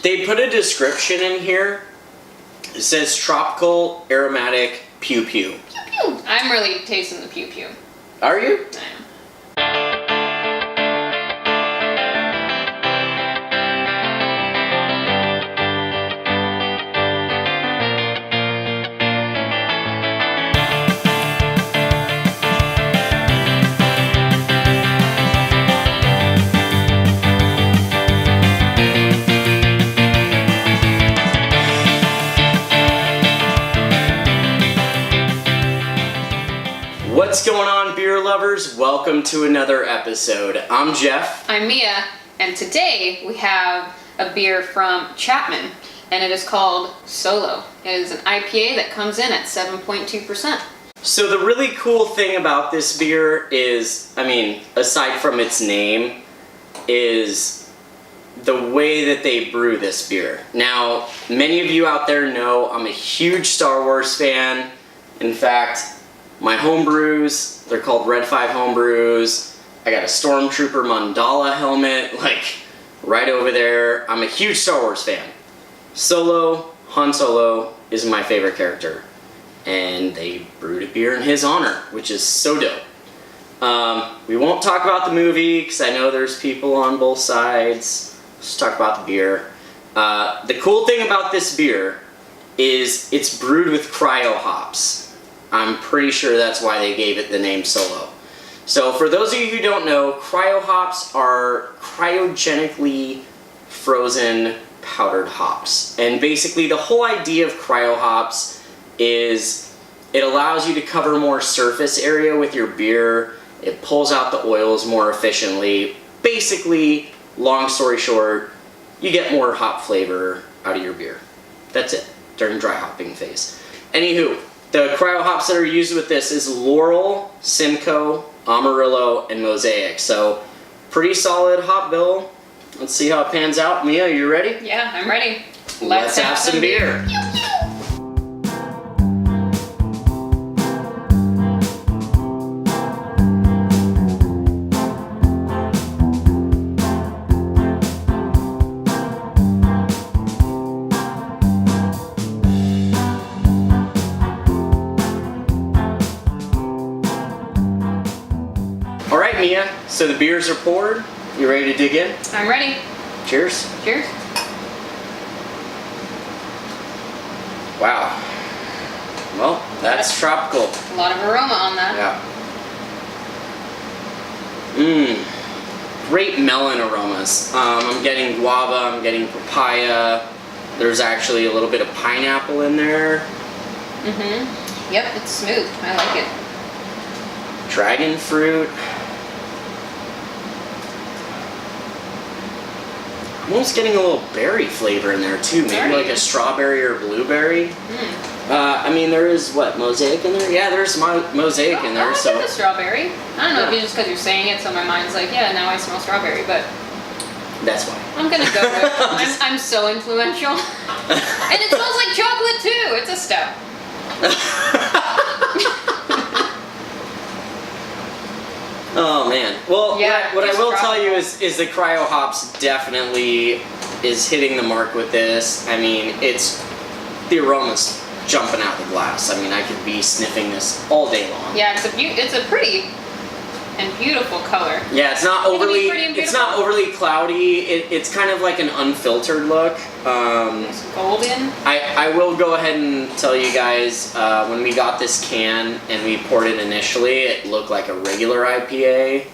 They put a description in here. It says tropical aromatic pew pew. Pew pew. I'm really tasting the pew pew. Are you? I am. What's going on, beer lovers? Welcome to another episode. I'm Jeff. I'm Mia, and today we have a beer from Chapman, and it is called Solo. It is an IPA that comes in at 7.2%. So the really cool thing about this beer is, aside from its name, is the way that they brew this beer. Now, many of you out there know I'm a huge Star Wars fan. In fact, my homebrews, they're called Red 5 homebrews. I got a Stormtrooper Mandala helmet, right over there. I'm a huge Star Wars fan. Solo, Han Solo, is my favorite character. And they brewed a beer in his honor, which is so dope. We won't talk about the movie, because I know there's people on both sides. Let's talk about the beer. The cool thing about this beer is it's brewed with cryo hops. I'm pretty sure that's why they gave it the name Solo. So for those of you who don't know, cryo hops are cryogenically frozen powdered hops. And basically the whole idea of cryo hops is it allows you to cover more surface area with your beer. It pulls out the oils more efficiently. Basically, long story short, you get more hop flavor out of your beer. That's it, during dry hopping phase. Anywho, the cryo hops that are used with this is Laurel, Simcoe, Amarillo, and Mosaic. So, pretty solid hop bill. Let's see how it pans out. Mia, you ready? Yeah, I'm ready. Let's have some beer. Alright, Mia, so the beers are poured. You ready to dig in? I'm ready. Cheers. Cheers. Wow. Well, that's tropical. A lot of aroma on that. Yeah. Great melon aromas. I'm getting guava, I'm getting papaya. There's actually a little bit of pineapple in there. Mm-hmm. Yep, it's smooth. I like it. Dragon fruit. I'm almost getting a little berry flavor in there too. Maybe like a strawberry or blueberry. There is mosaic in there? Yeah, there's mosaic in there. I get the strawberry. I don't know if it's just because you're saying it, so my mind's like, yeah, now I smell strawberry, but that's why. I'm gonna go with I'm so influential. And it smells like chocolate too. It's a stout. Oh man. Well, yeah, what I will tell you is the cryo hops definitely is hitting the mark with this. It's the aroma's jumping out the glass. I could be sniffing this all day long. Yeah, it's a pretty and beautiful color. Yeah, it's not overly cloudy. It's kind of like an unfiltered look. It's golden. I will go ahead and tell you guys, when we got this can and we poured it initially, it looked like a regular IPA.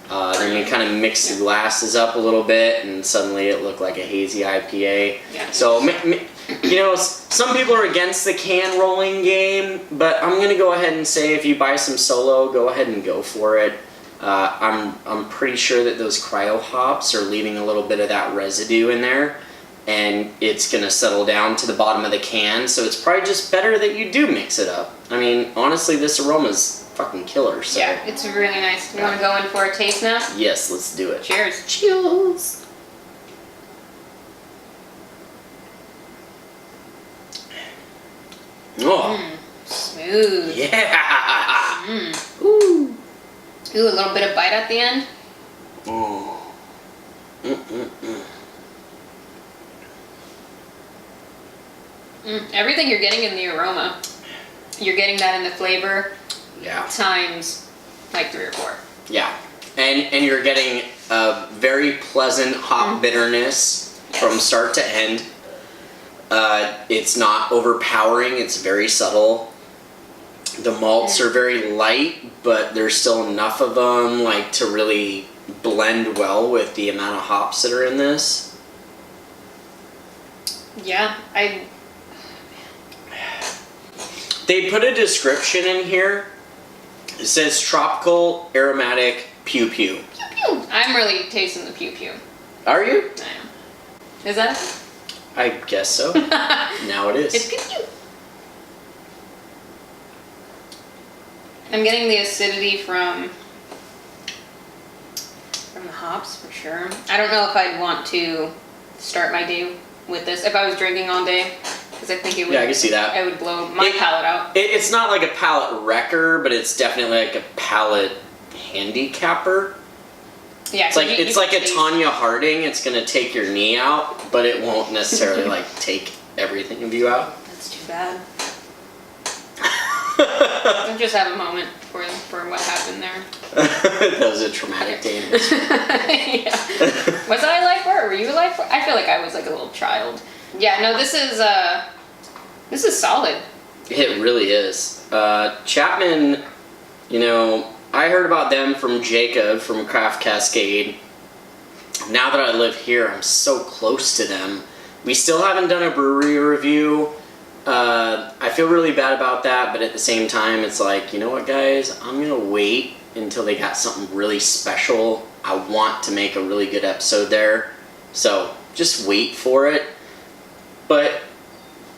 Then we kind of mixed the glasses up a little bit, and suddenly it looked like a hazy IPA. Yeah. So, some people are against the can rolling game, but I'm gonna go ahead and say if you buy some Solo, go ahead and go for it. I'm pretty sure that those cryo hops are leaving a little bit of that residue in there, and it's gonna settle down to the bottom of the can. So it's probably just better that you do mix it up. Honestly, this aroma's fucking killer. So. Yeah, it's really nice. You want to go in for a taste now? Yes, let's do it. Cheers. Cheers. Oh. Smooth. Yeah. Ooh. Ooh, a little bit of bite at the end. Oh. Everything you're getting in the aroma, you're getting that in the flavor. Yeah. Times like 3 or 4. Yeah. And you're getting a very pleasant hop bitterness from start to end. It's not overpowering. It's very subtle. The malts are very light, but there's still enough of them like to really blend well with the amount of hops that are in this. Yeah, They put a description in here. It says tropical aromatic pew pew. Pew pew. I'm really tasting the pew pew. Are you? I am. Is that it? I guess so. Now it is. It's pew pew. I'm getting the acidity from the hops for sure. I don't know if I'd want to start my day with this if I was drinking all day, because I think it would. Yeah, I can see that. It would blow my palate out. It's not like a palate wrecker, but it's definitely like a palate handicapper. Yeah, It's like a Tanya Harding. It's gonna take your knee out, but it won't necessarily like take everything of you out. That's too bad. I just have a moment for what happened there. That was a traumatic day. Yeah. Was I life for? Were you life for? I feel like I was like a little child. Yeah. No. This is solid. It really is. Chapman, you know, I heard about them from Jacob from Craft Cascade. Now that I live here, I'm so close to them. We still haven't done a brewery review. I feel really bad about that, but at the same time, it's like, you know what, guys? I'm gonna wait until they got something really special. I want to make a really good episode there, so just wait for it. But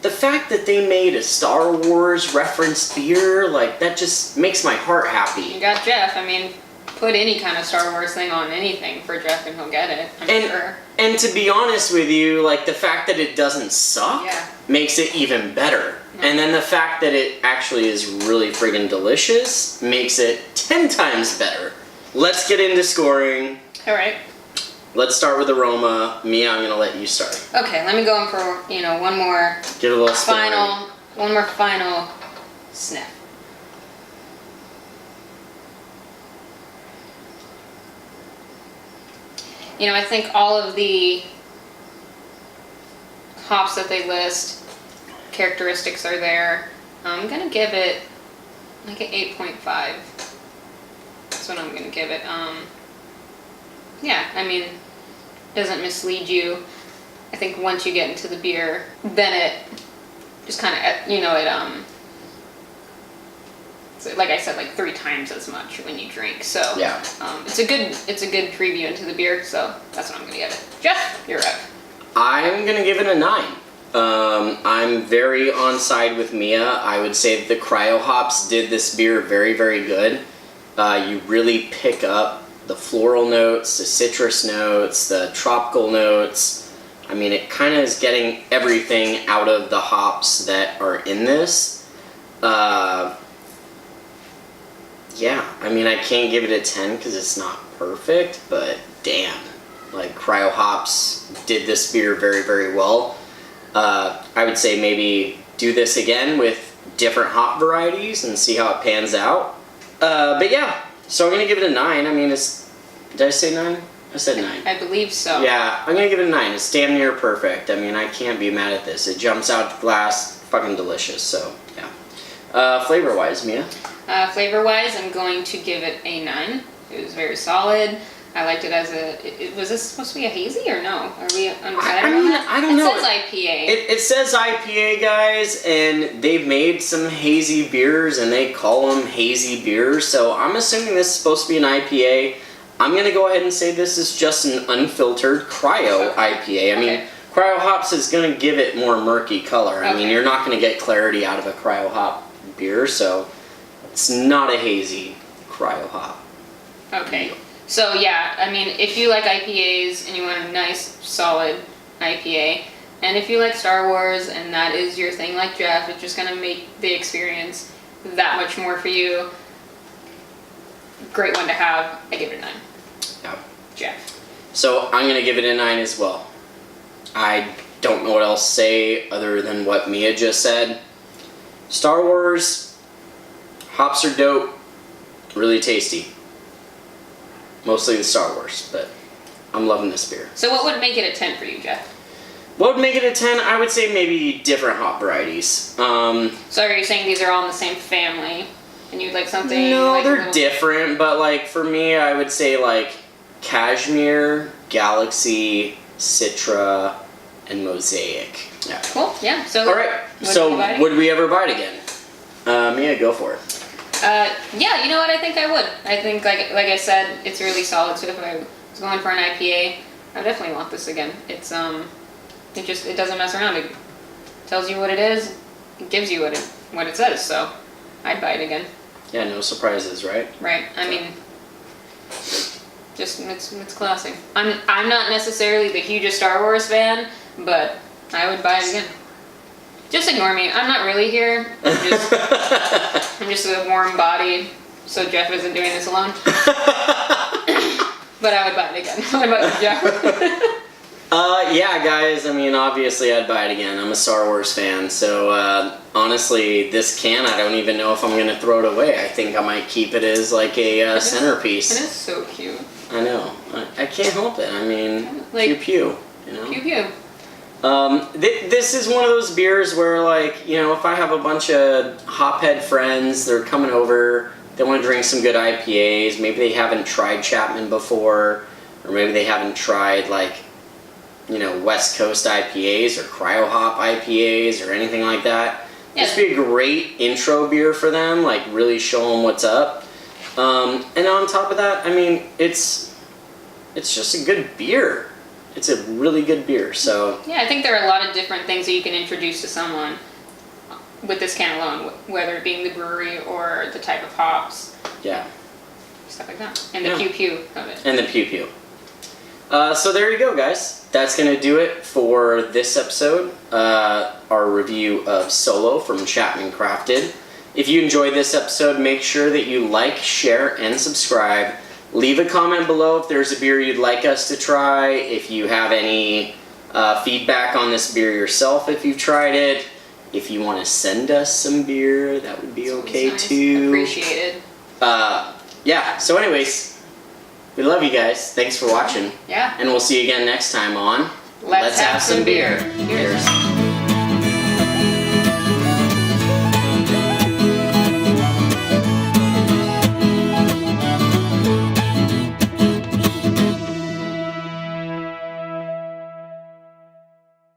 the fact that they made a Star Wars referenced beer, like, that just makes my heart happy. You got Jeff. I mean, put any kind of Star Wars thing on anything for Jeff and he'll get it, I'm sure. And to be honest with you, like, the fact that it doesn't suck makes it even better. Yeah. And then the fact that it actually is really friggin' delicious makes it 10 times better. Let's get into scoring. All right. Let's start with Aroma. Mia, I'm gonna let you start. Okay, let me go in for, one more Give it a little final sniff. I think all of the hops that they list, characteristics are there. I'm gonna give it like an 8.5. That's what I'm gonna give it. Yeah, I mean, doesn't mislead you. I think once you get into the beer, then it just kind of, so like I said, like 3 times as much when you drink. So yeah, it's a good preview into the beer. So that's what I'm gonna give it. Jeff, you're up. I'm gonna give it a 9. I'm very on side with Mia. I would say that the cryo hops did this beer very, very good. You really pick up the floral notes, the citrus notes, the tropical notes. I mean, it kind of is getting everything out of the hops that are in this. Yeah, I mean, I can't give it a 10 because it's not perfect, but damn, like, cryo hops did this beer very, very well. I would say maybe do this again with different hop varieties and see how it pans out. But yeah, so I'm gonna give it a 9. I mean, did I say 9? I said 9. I believe so. Yeah, I'm gonna give it a 9. It's damn near perfect. I mean, I can't be mad at this. It jumps out the glass, fucking delicious. So yeah. Flavor-wise, Mia. Flavor-wise, I'm going to give it a 9. It was very solid. I liked it as was this supposed to be a hazy or no? Are we undecided on that? I don't know. It says IPA. It says IPA, guys, and they've made some hazy beers, and they call them hazy beers, so I'm assuming this is supposed to be an IPA. I'm going to go ahead and say this is just an unfiltered cryo IPA. I mean, cryo hops is going to give it more murky color. I mean, you're not going to get clarity out of a cryo hop beer, so it's not a hazy cryo hop. Okay. So yeah, I mean, if you like IPAs and you want a nice, solid IPA, and if you like Star Wars and that is your thing like Jeff, it's just gonna make the experience that much more for you. Great one to have. I give it a 9. Yeah. Jeff. So I'm gonna give it a 9 as well. I don't know what else to say other than what Mia just said. Star Wars, hops are dope, really tasty. Mostly the Star Wars, but I'm loving this beer. So what would make it a 10 for you, Jeff? What would make it a 10? I would say maybe different hop varieties. So are you saying these are all in the same family? And you'd like something? No, like they're different, but like for me, I would say like Cashmere, Galaxy, Citra, and Mosaic. Yeah. Cool, yeah. So All right, so would we ever buy it again? Mia, go for it. Yeah, you know what? I think I would. I think, like I said, it's really solid. So if I was going for an IPA, I definitely want this again. It's it doesn't mess around. It tells you what it is. It gives you what it says. So I'd buy it again. Yeah, no surprises, right? Right. I mean, just it's classic. I'm not necessarily the hugest Star Wars fan, but I would buy it again. Just ignore me. I'm not really here. I'm just a warm body, so Jeff isn't doing this alone. But I would buy it again. What about you, Jeff? Yeah, guys. I mean, obviously, I'd buy it again. I'm a Star Wars fan, so honestly, this can, I don't even know if I'm gonna throw it away. I think I might keep it as like a centerpiece. It is so cute. I know. I can't help it. I mean, like, pew pew. You know. Pew pew. This is one of those beers where, like, you know, if I have a bunch of hophead friends, they're coming over, they want to drink some good IPAs, maybe they haven't tried Chapman before, or maybe they haven't tried, like, you know, West Coast IPAs or cryo hop IPAs or anything like that. Yeah. This would be a great intro beer for them, like, really show them what's up. And on top of that, I mean, it's just a good beer. It's a really good beer, so... Yeah, I think there are a lot of different things that you can introduce to someone with this can alone, whether it being the brewery or the type of hops. Yeah. Stuff like that. And the pew-pew of it. And the pew-pew. So there you go, guys. That's going to do it for this episode. Our review of Solo from Chapman Crafted. If you enjoyed this episode, make sure that you like, share, and subscribe. Leave a comment below if there's a beer you'd like us to try. If you have any feedback on this beer yourself, if you've tried it. If you want to send us some beer, that would be okay nice. too. Appreciated. Yeah, so anyways, we love you guys. Thanks for watching. Yeah. And we'll see you again next time on Let's have some beer. Cheers.